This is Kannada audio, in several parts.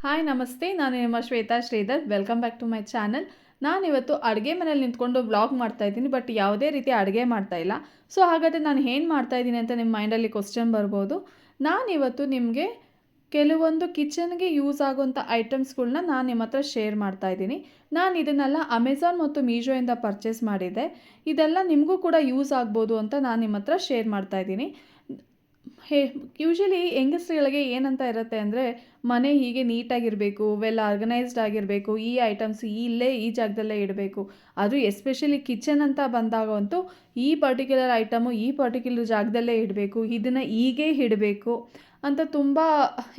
ಹಾಯ್ ನಮಸ್ತೆ, ನಾನು ನಿಮ್ಮ Shweta Shridhar. Welcome back to my channel. ನಾನಿವತ್ತು ಅಡುಗೆ ಮನೇಲಿ ನಿಂತ್ಕೊಂಡು ವ್ಲಾಗ್ ಮಾಡ್ತಾಯಿದ್ದೀನಿ, ಬಟ್ ಯಾವುದೇ ರೀತಿ ಅಡುಗೆ ಮಾಡ್ತಾಯಿಲ್ಲ. ಸೊ ಹಾಗಾದರೆ ನಾನು ಏನು ಮಾಡ್ತಾಯಿದ್ದೀನಿ ಅಂತ ನಿಮ್ಮ ಮೈಂಡಲ್ಲಿ ಕ್ವಶ್ಚನ್ ಬರ್ಬೋದು. ನಾನಿವತ್ತು ನಿಮಗೆ ಕೆಲವೊಂದು ಕಿಚನ್ಗೆ ಯೂಸ್ ಆಗೋಂಥ ಐಟಮ್ಸ್ಗಳ್ನ ನಾನು ನಿಮ್ಮ ಹತ್ರ ಶೇರ್ ಮಾಡ್ತಾಯಿದ್ದೀನಿ. ನಾನು ಇದನ್ನೆಲ್ಲ ಅಮೆಝಾನ್ ಮತ್ತು ಮೀಶೋಯಿಂದ ಪರ್ಚೇಸ್ ಮಾಡಿದ್ದೆ. ಇದೆಲ್ಲ ನಿಮಗೂ ಕೂಡ ಯೂಸ್ ಆಗ್ಬೋದು ಅಂತ ನಾನು ನಿಮ್ಮ ಹತ್ರ ಶೇರ್ ಮಾಡ್ತಾಯಿದ್ದೀನಿ. ಯೂಶ್ವಲಿ ಹೆಂಗಸ್ರುಗಳಿಗೆ ಏನಂತ ಇರುತ್ತೆ ಅಂದರೆ, ಮನೆ ಹೀಗೆ ನೀಟಾಗಿರಬೇಕು, ವೆಲ್ ಆರ್ಗನೈಸ್ಡ್ ಆಗಿರಬೇಕು, ಈ ಐಟಮ್ಸ್ ಇಲ್ಲೇ ಈ ಜಾಗದಲ್ಲೇ ಇಡಬೇಕು. ಅದು ಎಸ್ಪೆಷಲಿ ಕಿಚನ್ ಅಂತ ಬಂದಾಗಂತೂ ಈ ಪರ್ಟಿಕ್ಯುಲರ್ ಐಟಮು ಈ ಪರ್ಟಿಕ್ಯುಲರ್ ಜಾಗದಲ್ಲೇ ಇಡಬೇಕು, ಇದನ್ನು ಹೀಗೇ ಇಡಬೇಕು ಅಂತ ತುಂಬ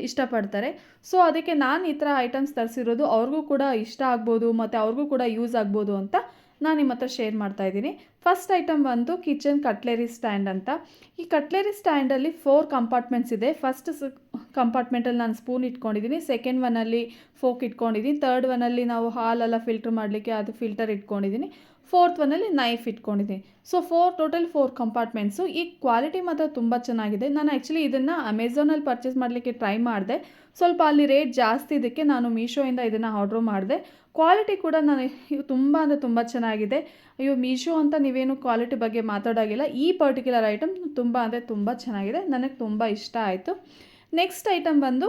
ಇಷ್ಟಪಡ್ತಾರೆ. ಸೊ ಅದಕ್ಕೆ ನಾನು ಈ ಥರ ಐಟಮ್ಸ್ ತರಿಸಿರೋದು ಅವ್ರಿಗೂ ಕೂಡ ಇಷ್ಟ ಆಗ್ಬೋದು ಮತ್ತು ಅವ್ರಿಗೂ ಕೂಡ ಯೂಸ್ ಆಗ್ಬೋದು ಅಂತ ನಾನು ನಿಮ್ಮ ಹತ್ರ ಶೇರ್ ಮಾಡ್ತಾಯಿದ್ದೀನಿ. ಫಸ್ಟ್ ಐಟಮ್ ಬಂದು ಕಿಚನ್ ಕಟ್ಲೆರಿ ಸ್ಟ್ಯಾಂಡ್ ಅಂತ. ಈ ಕಟ್ಲೆರಿ ಸ್ಟ್ಯಾಂಡಲ್ಲಿ 4 ಕಂಪಾರ್ಟ್ಮೆಂಟ್ಸ್ ಇದೆ. ಫಸ್ಟ್ ಕಂಪಾರ್ಟ್ಮೆಂಟಲ್ಲಿ ನಾನು ಸ್ಪೂನ್ ಇಟ್ಕೊಂಡಿದ್ದೀನಿ, ಸೆಕೆಂಡ್ ಒನ್ನಲ್ಲಿ ಫೋಕ್ ಇಟ್ಕೊಂಡಿದ್ದೀನಿ, ಥರ್ಡ್ ಒನ್ನಲ್ಲಿ ನಾವು ಹಾಲೆಲ್ಲ ಫಿಲ್ಟ್ರ್ ಮಾಡಲಿಕ್ಕೆ ಅದು ಫಿಲ್ಟರ್ ಇಟ್ಕೊಂಡಿದ್ದೀನಿ, ಫೋರ್ತ್ ಒನ್ನಲ್ಲಿ ನೈಫ್ ಇಟ್ಕೊಂಡಿದ್ದೀನಿ. So total 4 ಕಂಪಾರ್ಟ್ಮೆಂಟ್ಸು. ಈ ಕ್ವಾಲಿಟಿ ಮಾತ್ರ ತುಂಬ ಚೆನ್ನಾಗಿದೆ. ನಾನು ಆ್ಯಕ್ಚುಲಿ ಇದನ್ನು ಅಮೆಝಾನಲ್ಲಿ ಪರ್ಚೇಸ್ ಮಾಡಲಿಕ್ಕೆ ಟ್ರೈ ಮಾಡಿದೆ. ಸ್ವಲ್ಪ ಅಲ್ಲಿ ರೇಟ್ ಜಾಸ್ತಿ ಇದಕ್ಕೆ ನಾನು ಮೀಶೋಯಿಂದ ಇದನ್ನು ಆರ್ಡ್ರ್ ಮಾಡಿದೆ. ಕ್ವಾಲಿಟಿ ಕೂಡ ತುಂಬ ಅಂದರೆ ತುಂಬ ಚೆನ್ನಾಗಿದೆ. ಅಯ್ಯೋ ಮೀಶೋ ಅಂತ ನೀವೇನು ಕ್ವಾಲಿಟಿ ಬಗ್ಗೆ ಮಾತಾಡೋಂಗಿಲ್ಲ. ಈ ಪರ್ಟಿಕ್ಯುಲರ್ ಐಟಮ್ ತುಂಬ ಅಂದರೆ ತುಂಬ ಚೆನ್ನಾಗಿದೆ, ನನಗೆ ತುಂಬ ಇಷ್ಟ ಆಯಿತು. ನೆಕ್ಸ್ಟ್ ಐಟಮ್ ಬಂದು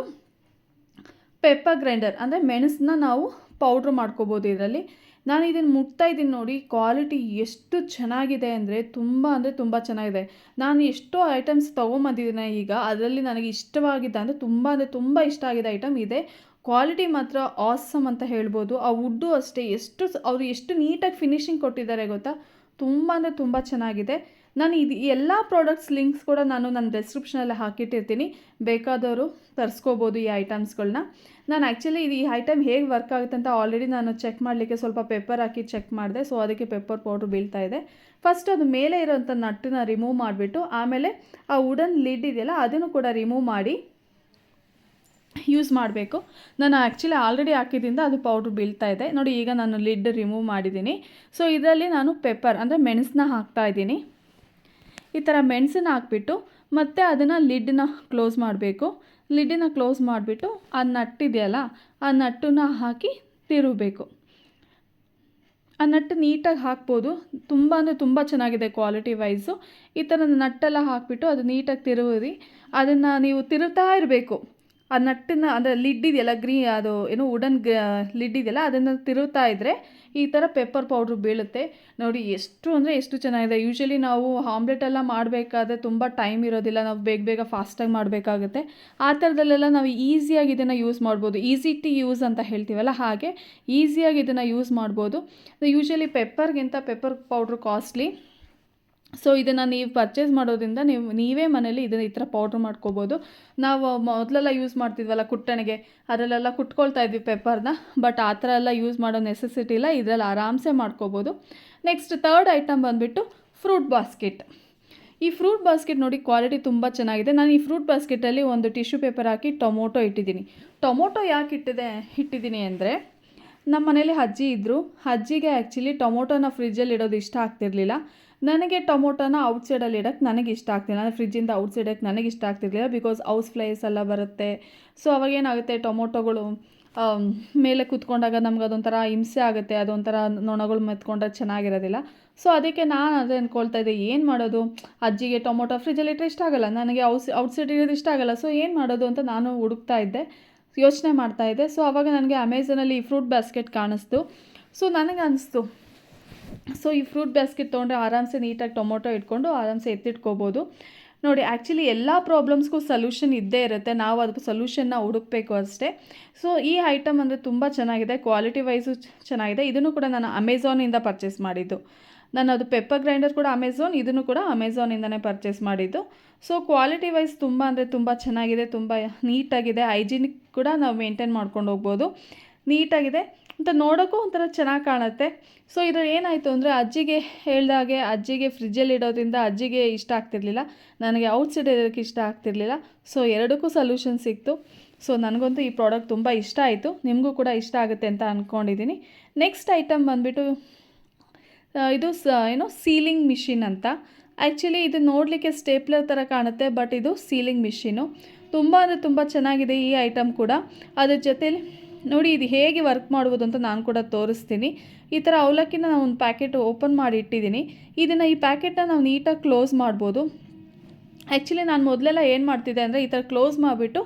ಪೆಪ್ಪರ್ ಗ್ರೈಂಡರ್, ಅಂದರೆ ಮೆಣಸನ್ನ ನಾವು ಪೌಡ್ರ್ ಮಾಡ್ಕೋಬೋದು ಇದರಲ್ಲಿ. ನಾನು ಇದನ್ನು ಮುಟ್ತಾ ಇದ್ದೀನಿ ನೋಡಿ, ಕ್ವಾಲಿಟಿ ಎಷ್ಟು ಚೆನ್ನಾಗಿದೆ ಅಂದರೆ ತುಂಬ ಚೆನ್ನಾಗಿದೆ. ನಾನು ಎಷ್ಟೋ ಐಟಮ್ಸ್ ತೊಗೊಂಬಂದಿದ್ದೀನಿ ಈಗ, ಅದರಲ್ಲಿ ನನಗೆ ಇಷ್ಟವಾಗಿದ್ದ ಅಂದರೆ ತುಂಬ ಇಷ್ಟ ಆಗಿದ್ದ ಐಟಮ್ ಇದೆ. ಕ್ವಾಲಿಟಿ ಮಾತ್ರ ಆಸಮ್ ಅಂತ ಹೇಳ್ಬೋದು. ಆ ವುಡ್ಡು ಅಷ್ಟೇ ಅವರು ಎಷ್ಟು ನೀಟಾಗಿ ಫಿನಿಶಿಂಗ್ ಕೊಟ್ಟಿದ್ದಾರೆ ಗೊತ್ತಾ, ತುಂಬ ಅಂದರೆ ತುಂಬ ಚೆನ್ನಾಗಿದೆ. ನಾನು ಎಲ್ಲ ಪ್ರಾಡಕ್ಟ್ಸ್ ಲಿಂಕ್ಸ್ ಕೂಡ ನಾನು ನನ್ನ ಡಿಸ್ಕ್ರಿಪ್ಷನಲ್ಲಿ ಹಾಕಿಟ್ಟಿರ್ತೀನಿ, ಬೇಕಾದವರು ತರಿಸ್ಕೋಬೋದು ಈ ಐಟಮ್ಸ್ಗಳನ್ನ. ನಾನು ಆ್ಯಕ್ಚುಲಿ ಈ ಐಟಮ್ ಹೇಗೆ ವರ್ಕ್ ಆಗುತ್ತೆ ಅಂತ ಆಲ್ರೆಡಿ ನಾನು ಚೆಕ್ ಮಾಡಲಿಕ್ಕೆ ಸ್ವಲ್ಪ ಪೆಪ್ಪರ್ ಹಾಕಿ ಚೆಕ್ ಮಾಡಿದೆ. ಸೊ ಅದಕ್ಕೆ ಪೆಪ್ಪರ್ ಪೌಡ್ರ್ ಬೀಳ್ತಾ ಇದೆ. ಫಸ್ಟ್ ಅದು ಮೇಲೆ ಇರೋಂಥ ನಟ್ಟನ್ನ ರಿಮೂವ್ ಮಾಡಿಬಿಟ್ಟು, ಆಮೇಲೆ ಆ ವುಡನ್ ಲಿಡ್ ಇದೆಯಲ್ಲ ಅದನ್ನು ಕೂಡ ರಿಮೂವ್ ಮಾಡಿ ಯೂಸ್ ಮಾಡಬೇಕು. ನಾನು ಆ್ಯಕ್ಚುಲಿ ಆಲ್ರೆಡಿ ಹಾಕಿದ್ದರಿಂದ ಅದು ಪೌಡ್ರ್ ಬೀಳ್ತಾ ಇದೆ ನೋಡಿ. ಈಗ ನಾನು ಲಿಡ್ ರಿಮೂವ್ ಮಾಡಿದ್ದೀನಿ. ಸೊ ಇದರಲ್ಲಿ ನಾನು ಪೆಪ್ಪರ್ ಅಂದರೆ ಮೆಣಸನ್ನ ಹಾಕ್ತಾಯಿದ್ದೀನಿ. ಈ ಥರ ಮೆಣಸನ್ನ ಹಾಕ್ಬಿಟ್ಟು ಮತ್ತೆ ಅದನ್ನು ಲಿಡ್ಡನ್ನ ಕ್ಲೋಸ್ ಮಾಡಬೇಕು. ಲಿಡ್ಡನ್ನ ಕ್ಲೋಸ್ ಮಾಡಿಬಿಟ್ಟು ಆ ನಟ್ಟಿದೆಯಲ್ಲ ಆ ನಟ್ಟನ್ನ ಹಾಕಿ ತಿರುಗಬೇಕು. ಆ ನಟ್ಟು ನೀಟಾಗಿ ಹಾಕ್ಬೋದು. ತುಂಬ ಅಂದರೆ ತುಂಬ ಚೆನ್ನಾಗಿದೆ ಕ್ವಾಲಿಟಿ ವೈಸು. ಈ ಥರ ನಟ್ಟೆಲ್ಲ ಹಾಕಿಬಿಟ್ಟು ಅದು ನೀಟಾಗಿ ತಿರುಗಿ ಅದನ್ನು ನೀವು ತಿರುಗ್ತಾ ಇರಬೇಕು. ಆ ನಟ್ಟನ್ನು ಅಂದರೆ ಲಿಡ್ ಇದೆಯಲ್ಲ ಅದು ಏನು ವುಡನ್ ಲಿಡ್ ಇದೆಯಲ್ಲ ಅದನ್ನು ತಿರುಗ್ತಾ ಇದ್ದರೆ ಈ ಥರ ಪೆಪ್ಪರ್ ಪೌಡ್ರ್ ಬೀಳುತ್ತೆ ನೋಡಿ. ಎಷ್ಟು ಅಂದರೆ ಎಷ್ಟು ಚೆನ್ನಾಗಿದೆ. ಯೂಶ್ವಲಿ ನಾವು ಆಮ್ಲೆಟ್ ಎಲ್ಲ ಮಾಡಬೇಕಾದ್ರೆ ತುಂಬ ಟೈಮ್ ಇರೋದಿಲ್ಲ, ನಾವು ಬೇಗ ಫಾಸ್ಟಾಗಿ ಮಾಡಬೇಕಾಗುತ್ತೆ. ಆ ಥರದಲ್ಲೆಲ್ಲ ನಾವು ಈಸಿಯಾಗಿ ಇದನ್ನು ಯೂಸ್ ಮಾಡ್ಬೋದು. ಈಸಿ ಟು ಯೂಸ್ ಅಂತ ಹೇಳ್ತೀವಲ್ಲ, ಹಾಗೆ ಈಸಿಯಾಗಿ ಇದನ್ನು ಯೂಸ್ ಮಾಡ್ಬೋದು. ಯೂಶ್ವಲಿ ಪೆಪ್ಪರ್ಗಿಂತ ಪೆಪ್ಪರ್ ಪೌಡ್ರ್ ಕಾಸ್ಟ್ಲಿ. ಸೊ ಇದನ್ನು ನೀವು ಪರ್ಚೇಸ್ ಮಾಡೋದ್ರಿಂದ ನೀವೇ ಮನೇಲಿ ಇದನ್ನು ಈ ಥರ ಪೌಡ್ರ್ ಮಾಡ್ಕೋಬೋದು. ನಾವು ಮೊದಲೆಲ್ಲ ಯೂಸ್ ಮಾಡ್ತಿದ್ವಲ್ಲ ಕುಟ್ಟಣಿಗೆ, ಅದರಲ್ಲೆಲ್ಲ ಕುಟ್ಕೊಳ್ತಾ ಇದ್ವಿ ಪೆಪ್ಪರ್ನ, ಬಟ್ ಆ ಥರ ಎಲ್ಲ ಯೂಸ್ ಮಾಡೋ ನೆಸೆಸಿಟಿ ಇಲ್ಲ, ಇದರಲ್ಲಿ ಆರಾಮ್ಸೆ ಮಾಡ್ಕೋಬೋದು. ನೆಕ್ಸ್ಟ್ ಥರ್ಡ್ ಐಟಮ್ ಬಂದುಬಿಟ್ಟು ಫ್ರೂಟ್ ಬಾಸ್ಕೆಟ್. ಈ ಫ್ರೂಟ್ ಬಾಸ್ಕೆಟ್ ನೋಡಿ ಕ್ವಾಲಿಟಿ ತುಂಬ ಚೆನ್ನಾಗಿದೆ. ನಾನು ಈ ಫ್ರೂಟ್ ಬಾಸ್ಕೆಟಲ್ಲಿ ಒಂದು ಟಿಶ್ಯೂ ಪೇಪರ್ ಹಾಕಿ ಟೊಮೊಟೊ ಇಟ್ಟಿದ್ದೀನಿ. ಟೊಮೊಟೊ ಯಾಕೆ ಇಟ್ಟಿದ್ದೀನಿ ಅಂದರೆ, ನಮ್ಮ ಮನೇಲಿ ಅಜ್ಜಿ ಇದ್ದರು. ಅಜ್ಜಿಗೆ ಆ್ಯಕ್ಚುಲಿ ಟೊಮೊಟೊನ ಫ್ರಿಜ್ಜಲ್ಲಿ ಇಡೋದು ಇಷ್ಟ ಆಗ್ತಿರ್ಲಿಲ್ಲ. ನನಗೆ ಟೊಮೊಟೊನ ಔಟ್ಸೈಡಲ್ಲಿ ಇಡೋಕ್ಕೆ ನನಗೆ ಇಷ್ಟ ಆಗ್ತಿಲ್ಲ, ಅಂದರೆ ಫ್ರಿಜ್ಜಿಂದ ಔಟ್ಸೈಡ್ ಇಡೋಕ್ಕೆ ನನಗೆ ಇಷ್ಟ ಆಗ್ತಿರ್ಲಿಲ್ಲ. ಬಿಕಾಸ್ ಹೌಸ್ ಫ್ಲೈಸ್ ಎಲ್ಲ ಬರುತ್ತೆ. ಸೊ ಅವಾಗೇನಾಗುತ್ತೆ, ಟೊಮೊಟೊಗಳು ಮೇಲೆ ಕೂತ್ಕೊಂಡಾಗ ನಮ್ಗೆ ಅದೊಂಥರ ಹಿಂಸೆ ಆಗುತ್ತೆ, ಅದೊಂಥರ ನೊಣಗಳು ಮೆತ್ಕೊಂಡ್ರೆ ಚೆನ್ನಾಗಿರೋದಿಲ್ಲ. ಸೊ ಅದಕ್ಕೆ ನಾನು ಅದೇ ಅಂದ್ಕೊಳ್ತಾ ಇದ್ದೆ, ಏನು ಮಾಡೋದು, ಅಜ್ಜಿಗೆ ಟೊಮೊಟೊ ಫ್ರಿಜ್ಜಲ್ಲಿ ಇಟ್ಟರೆ ಇಷ್ಟ ಆಗೋಲ್ಲ, ನನಗೆ ಔಟ್ಸೈಡ್ ಇರೋದು ಇಷ್ಟ ಆಗೋಲ್ಲ. ಸೊ ಏನು ಮಾಡೋದು ಅಂತ ನಾನು ಹುಡುಕ್ತಾ ಇದ್ದೆ, ಯೋಚನೆ ಮಾಡ್ತಾಯಿದ್ದೆ. ಸೊ ಆವಾಗ ನನಗೆ ಅಮೆಝಾನಲ್ಲಿ ಈ ಫ್ರೂಟ್ ಬಾಸ್ಕೆಟ್ ಕಾಣಿಸ್ತು. ಸೊ ನನಗೆ ಅನಿಸ್ತು, ಸೊ ಈ ಫ್ರೂಟ್ ಬಾಸ್ಕೆಟ್ ತೊಗೊಂಡ್ರೆ ಆರಾಮ್ಸೆ ನೀಟಾಗಿ ಟೊಮೊಟೊ ಇಟ್ಕೊಂಡು ಆರಾಮ್ಸೆ ಎತ್ತಿಟ್ಕೋಬೋದು ನೋಡಿ. ಆ್ಯಕ್ಚುಲಿ ಎಲ್ಲ ಪ್ರಾಬ್ಲಮ್ಸ್ಗೂ ಸೊಲ್ಯೂಷನ್ ಇದ್ದೇ ಇರುತ್ತೆ, ನಾವು ಅದಕ್ಕೆ ಸೊಲ್ಯೂಷನ್ನ ಹುಡುಕಬೇಕು ಅಷ್ಟೇ. ಸೊ ಈ ಐಟಮ್ ಅಂದರೆ ತುಂಬ ಚೆನ್ನಾಗಿದೆ, ಕ್ವಾಲಿಟಿ ವೈಸು ಚೆನ್ನಾಗಿದೆ. ಇದನ್ನು ಕೂಡ ನಾನು ಅಮೆಝಾನಿಂದ ಪರ್ಚೇಸ್ ಮಾಡಿದ್ದು. ನಾನು ಅದು ಪೆಪ್ಪರ್ ಗ್ರೈಂಡರ್ ಕೂಡ ಅಮೆಝಾನ್, ಇದನ್ನು ಕೂಡ ಅಮೆಝಾನಿಂದನೇ ಪರ್ಚೇಸ್ ಮಾಡಿದ್ದು. ಸೊ ಕ್ವಾಲಿಟಿ ವೈಸ್ ತುಂಬ ಅಂದರೆ ತುಂಬ ಚೆನ್ನಾಗಿದೆ, ತುಂಬ ನೀಟಾಗಿದೆ. ಹೈಜಿನಿಕ್ ಕೂಡ ನಾವು ಮೇಂಟೈನ್ ಮಾಡ್ಕೊಂಡು ಹೋಗ್ಬೋದು, ನೀಟಾಗಿದೆ ಅಂತ ನೋಡೋಕ್ಕೂ ಒಂಥರ ಚೆನ್ನಾಗಿ ಕಾಣುತ್ತೆ. ಸೊ ಇದು ಏನಾಯಿತು ಅಂದರೆ, ಅಜ್ಜಿಗೆ ಹೇಳ್ದಾಗೆ ಅಜ್ಜಿಗೆ ಫ್ರಿಜ್ಜಲ್ಲಿ ಇಡೋದ್ರಿಂದ ಅಜ್ಜಿಗೆ ಇಷ್ಟ ಆಗ್ತಿರ್ಲಿಲ್ಲ, ನನಗೆ ಔಟ್ಸೈಡ್ ಇರೋದಕ್ಕೆ ಇಷ್ಟ ಆಗ್ತಿರ್ಲಿಲ್ಲ. ಸೊ ಎರಡಕ್ಕೂ ಸೊಲ್ಯೂಷನ್ ಸಿಕ್ತು. ಸೊ ನನಗಂತೂ ಈ ಪ್ರಾಡಕ್ಟ್ ತುಂಬ ಇಷ್ಟ ಆಯಿತು, ನಿಮಗೂ ಕೂಡ ಇಷ್ಟ ಆಗುತ್ತೆ ಅಂತ ಅಂದ್ಕೊಂಡಿದ್ದೀನಿ. ನೆಕ್ಸ್ಟ್ ಐಟಮ್ ಬಂದುಬಿಟ್ಟು ಇದು ಸೀಲಿಂಗ್ ಮಿಷಿನ್ ಅಂತ. ಆ್ಯಕ್ಚುಲಿ ಇದು ನೋಡಲಿಕ್ಕೆ ಸ್ಟೇಪ್ಲರ್ ಥರ ಕಾಣುತ್ತೆ, ಬಟ್ ಇದು ಸೀಲಿಂಗ್ ಮಿಷಿನು. ತುಂಬ ಅಂದರೆ ತುಂಬ ಚೆನ್ನಾಗಿದೆ ಈ ಐಟಮ್ ಕೂಡ. ಅದ್ರ ಜೊತೇಲಿ ನೋಡಿ ಇದು ಹೇಗೆ ವರ್ಕ್ ಮಾಡುವುದು ಅಂತ ನಾನು ಕೂಡ ತೋರಿಸ್ತೀನಿ. ಈ ಥರ ಅವಲಕ್ಕಿನ ನಾನು ಒಂದು ಪ್ಯಾಕೆಟ್ ಓಪನ್ ಮಾಡಿ ಇಟ್ಟಿದ್ದೀನಿ. ಈ ಪ್ಯಾಕೆಟನ್ನ ನಾವು ನೀಟಾಗಿ ಕ್ಲೋಸ್ ಮಾಡ್ಬೋದು. ಆ್ಯಕ್ಚುಲಿ ನಾನು ಮೊದಲೆಲ್ಲ ಏನು ಮಾಡ್ತಿದ್ದೆ ಅಂದರೆ ಈ ಥರ ಕ್ಲೋಸ್ ಮಾಡಿಬಿಟ್ಟು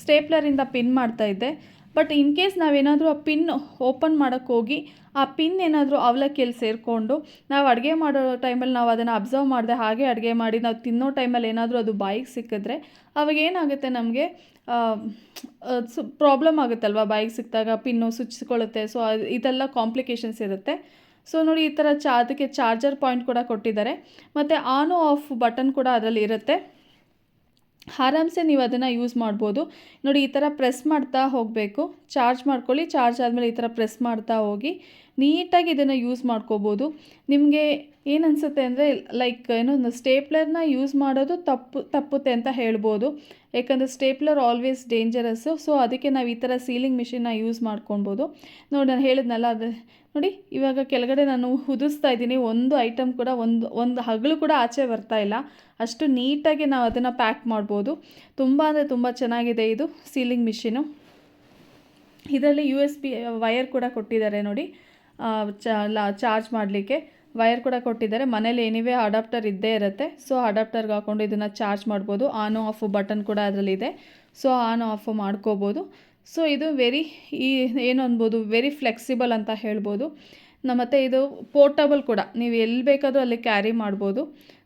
ಸ್ಟೇಪ್ಲರಿಂದ ಪಿನ್ ಮಾಡ್ತಾಯಿದ್ದೆ. ಬಟ್ ಇನ್ ಕೇಸ್ ನಾವೇನಾದರೂ ಆ ಪಿನ್ ಓಪನ್ ಮಾಡೋಕ್ಕೆ ಹೋಗಿ ಆ ಪಿನ್ ಏನಾದರೂ ಅವಲಕ್ಕಿಯಲ್ಲಿ ಸೇರಿಕೊಂಡು ನಾವು ಅಡುಗೆ ಮಾಡೋ ಟೈಮಲ್ಲಿ ನಾವು ಅದನ್ನು ಅಬ್ಸರ್ವ್ ಮಾಡದೆ ಹಾಗೆ ಅಡುಗೆ ಮಾಡಿ ನಾವು ತಿನ್ನೋ ಟೈಮಲ್ಲಿ ಏನಾದರೂ ಅದು ಬಾಯಿಗೆ ಸಿಕ್ಕಿದ್ರೆ ಅವಾಗ ಏನಾಗುತ್ತೆ, ನಮಗೆ ಪ್ರಾಬ್ಲಮ್ ಆಗುತ್ತಲ್ವ, ಬಾಯಿಗೆ ಸಿಕ್ಕಿದಾಗ ಪಿನ್ನು ಸುಚ್ಚಿಕೊಳ್ಳುತ್ತೆ. ಸೊ ಇದೆಲ್ಲ ಕಾಂಪ್ಲಿಕೇಶನ್ಸ್ ಇರುತ್ತೆ. ಸೊ ನೋಡಿ ಈ ಥರ ಅದಕ್ಕೆ ಚಾರ್ಜರ್ ಪಾಯಿಂಟ್ ಕೂಡ ಕೊಟ್ಟಿದ್ದಾರೆ ಮತ್ತು ಆನ್ ಆಫ್ ಬಟನ್ ಕೂಡ ಅದರಲ್ಲಿ ಇರುತ್ತೆ. ಆರಾಮ್ಸೆ ನೀವು ಅದನ್ನು ಯೂಸ್ ಮಾಡ್ಬೋದು. ನೋಡಿ ಈ ಥರ ಪ್ರೆಸ್ ಮಾಡ್ತಾ ಹೋಗಬೇಕು. ಚಾರ್ಜ್ ಮಾಡ್ಕೊಳ್ಳಿ, ಚಾರ್ಜ್ ಆದಮೇಲೆ ಈ ಥರ ಪ್ರೆಸ್ ಮಾಡ್ತಾ ಹೋಗಿ ನೀಟಾಗಿ ಇದನ್ನು ಯೂಸ್ ಮಾಡ್ಕೋಬೋದು. ನಿಮಗೆ ಏನು ಅನಿಸುತ್ತೆ ಅಂದರೆ ಲೈಕ್ ಒಂದು ಸ್ಟೇಪ್ಲರ್ನ ಯೂಸ್ ಮಾಡೋದು ತಪ್ಪುತ್ತೆ ಅಂತ ಹೇಳ್ಬೋದು. ಯಾಕಂದರೆ ಸ್ಟೇಪ್ಲರ್ ಆಲ್ವೇಸ್ ಡೇಂಜರಸ್ಸು. ಸೊ ಅದಕ್ಕೆ ನಾವು ಈ ಥರ ಸೀಲಿಂಗ್ ಮಿಷಿನ್ನ ಯೂಸ್ ಮಾಡ್ಕೊಳ್ಬೋದು. ನೋಡಿ ನಾನು ಹೇಳಿದ್ನಲ್ಲ, ಅದು ನೋಡಿ ಇವಾಗ ಕೆಳಗಡೆ ನಾನು ಉದಿಸ್ತಾ ಇದ್ದೀನಿ. ಒಂದು ಐಟಮ್ ಕೂಡ ಒಂದು ಹಗಲು ಕೂಡ ಆಚೆ ಬರ್ತಾ ಇಲ್ಲ. ಅಷ್ಟು ನೀಟಾಗಿ ನಾವು ಅದನ್ನು ಪ್ಯಾಕ್ ಮಾಡ್ಬೋದು. ತುಂಬ ಅಂದರೆ ತುಂಬ ಚೆನ್ನಾಗಿದೆ ಇದು ಸೀಲಿಂಗ್ ಮಿಷಿನು. ಇದರಲ್ಲಿ USB ವಯರ್ ಕೂಡ ಕೊಟ್ಟಿದ್ದಾರೆ ನೋಡಿ, ಚಾರ್ಜ್ ಮಾಡಲಿಕ್ಕೆ ವಯರ್ ಕೂಡ ಕೊಟ್ಟಿದ್ದಾರೆ. ಮನೇಲಿ ಎನಿವೇ ಅಡಾಪ್ಟರ್ ಇದ್ದೇ ಇರುತ್ತೆ. ಸೊ ಅಡಾಪ್ಟರ್ಗೆ ಹಾಕ್ಕೊಂಡು ಇದನ್ನು ಚಾರ್ಜ್ ಮಾಡ್ಬೋದು. ಆನ್ ಆಫ್ ಬಟನ್ ಕೂಡ ಅದರಲ್ಲಿದೆ. ಸೊ ಆನ್ ಆಫ್ ಮಾಡ್ಕೋಬೋದು. ಸೊ ಇದು ಏನು ಅನ್ಬೋದು, ವೆರಿ ಫ್ಲೆಕ್ಸಿಬಲ್ ಅಂತ ಹೇಳ್ಬೋದು. ಮತ್ತು ಇದು ಪೋರ್ಟಬಲ್ ಕೂಡ, ನೀವು ಎಲ್ಲಿ ಬೇಕಾದರೂ ಅಲ್ಲಿ ಕ್ಯಾರಿ ಮಾಡ್ಬೋದು.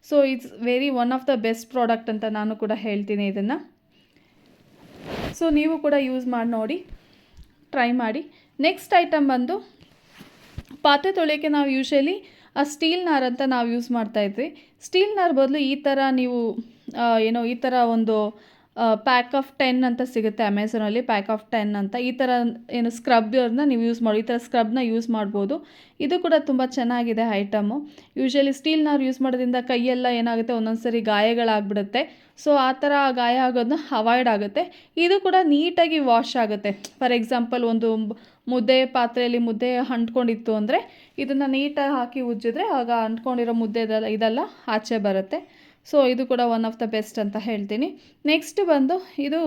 So it's one of the best product ಅಂತ ನಾನು ಕೂಡ ಹೇಳ್ತೀನಿ ಇದನ್ನು. ಸೊ ನೀವು ಕೂಡ ಯೂಸ್ ಮಾಡಿ ನೋಡಿ, ಟ್ರೈ ಮಾಡಿ. ನೆಕ್ಸ್ಟ್ ಐಟಮ್ ಬಂದು ಪಾತ್ರೆ ತೊಳೆಯೋಕ್ಕೆ ನಾವು ಯೂಶಲಿ ಸ್ಟೀಲ್ ನಾರ್ ಅಂತ ನಾವು ಯೂಸ್ ಮಾಡ್ತಾಯಿದ್ವಿ. ಸ್ಟೀಲ್ ನಾರ್ ಬದಲು ಈ ಥರ ನೀವು ಈ ಥರ ಒಂದು ಪ್ಯಾಕ್ ಆಫ್ 10 ಅಂತ ಸಿಗುತ್ತೆ ಅಮೆಝಾನಲ್ಲಿ. ಪ್ಯಾಕ್ ಆಫ್ 10 ಅಂತ ಈ ಥರ ಸ್ಕ್ರಬ್ನ ನೀವು ಯೂಸ್ ಮಾಡಿ, ಈ ಥರ ಸ್ಕ್ರಬ್ನ ಯೂಸ್ ಮಾಡ್ಬೋದು. ಇದು ಕೂಡ ತುಂಬ ಚೆನ್ನಾಗಿದೆ ಐಟಮು. ಯೂಶಲಿ ಸ್ಟೀಲ್ ನಾರು ಯೂಸ್ ಮಾಡೋದ್ರಿಂದ ಕೈಯೆಲ್ಲ ಏನಾಗುತ್ತೆ, ಒಂದೊಂದು ಸರಿ ಗಾಯಗಳಾಗ್ಬಿಡುತ್ತೆ. ಸೊ ಆ ಥರ ಗಾಯ ಆಗೋದನ್ನ ಅವಾಯ್ಡ್ ಆಗುತ್ತೆ. ಇದು ಕೂಡ ನೀಟಾಗಿ ವಾಶ್ ಆಗುತ್ತೆ. ಫಾರ್ ಎಕ್ಸಾಂಪಲ್ ಒಂದು ಪಾತ್ರೆಯಲ್ಲಿ ಮುದ್ದೆ ಅಂಟ್ಕೊಂಡಿತ್ತು ಅಂದರೆ ಇದನ್ನು ನೀಟಾಗಿ ಹಾಕಿ ಉಜ್ಜಿದ್ರೆ ಆಗ ಅಂಟ್ಕೊಂಡಿರೋ ಮುದ್ದೆ ಇದೆಲ್ಲ ಆಚೆ ಬರುತ್ತೆ. ಸೊ ಇದು ಕೂಡ ಒನ್ ಆಫ್ ದ ಬೆಸ್ಟ್ ಅಂತ ಹೇಳ್ತೀನಿ. ನೆಕ್ಸ್ಟ್ ಬಂದು ಇದು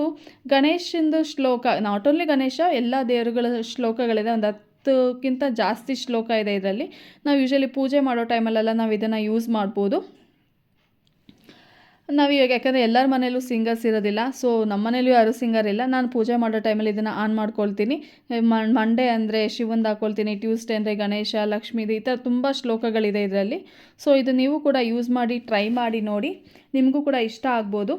ಗಣೇಶಂದು ಶ್ಲೋಕ. ನಾಟ್ ಓನ್ಲಿ ಗಣೇಶ, ಎಲ್ಲ ದೇವರುಗಳ ಶ್ಲೋಕಗಳಿದೆ. ಒಂದು 10ಕ್ಕಿಂತ ಜಾಸ್ತಿ ಶ್ಲೋಕ ಇದೆ ಇದರಲ್ಲಿ. ನಾವು ಯೂಶಲಿ ಪೂಜೆ ಮಾಡೋ ಟೈಮಲ್ಲೆಲ್ಲ ನಾವು ಇದನ್ನು ಯೂಸ್ ಮಾಡ್ಬೋದು. ನಾವು ಇವಾಗ ಯಾಕಂದರೆ ಎಲ್ಲರ ಮನೇಲೂ ಸಿಂಗರ್ಸ್ ಇರೋದಿಲ್ಲ. ಸೊ ನಮ್ಮ ಮನೇಲೂ ಯಾರೂ ಸಿಂಗರ್ ಇಲ್ಲ. ನಾನು ಪೂಜೆ ಮಾಡೋ ಟೈಮಲ್ಲಿ ಇದನ್ನು ಆನ್ ಮಾಡ್ಕೊಳ್ತೀನಿ. ಮಂಡೇ ಅಂದರೆ ಶಿವಂದು ಹಾಕ್ಕೊಳ್ತೀನಿ, ಟ್ಯೂಸ್ಡೇ ಅಂದರೆ ಗಣೇಶ, ಲಕ್ಷ್ಮೀದು, ಈ ಥರ ತುಂಬ ಶ್ಲೋಕಗಳಿದೆ ಇದರಲ್ಲಿ. ಸೊ ಇದು ನೀವು ಕೂಡ ಯೂಸ್ ಮಾಡಿ, ಟ್ರೈ ಮಾಡಿ ನೋಡಿ, ನಿಮಗೂ ಕೂಡ ಇಷ್ಟ ಆಗ್ಬೋದು.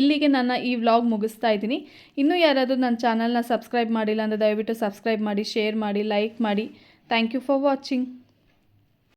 ಇಲ್ಲಿಗೆ ನನ್ನ ಈ ವ್ಲಾಗ್ ಮುಗಿಸ್ತಾ ಇದ್ದೀನಿ. ಇನ್ನೂ ಯಾರಾದರೂ ನನ್ನ ಚಾನಲ್ನ ಸಬ್ಸ್ಕ್ರೈಬ್ ಮಾಡಿಲ್ಲ ಅಂದರೆ ದಯವಿಟ್ಟು ಸಬ್ಸ್ಕ್ರೈಬ್ ಮಾಡಿ, ಶೇರ್ ಮಾಡಿ, ಲೈಕ್ ಮಾಡಿ. Thank you for watching.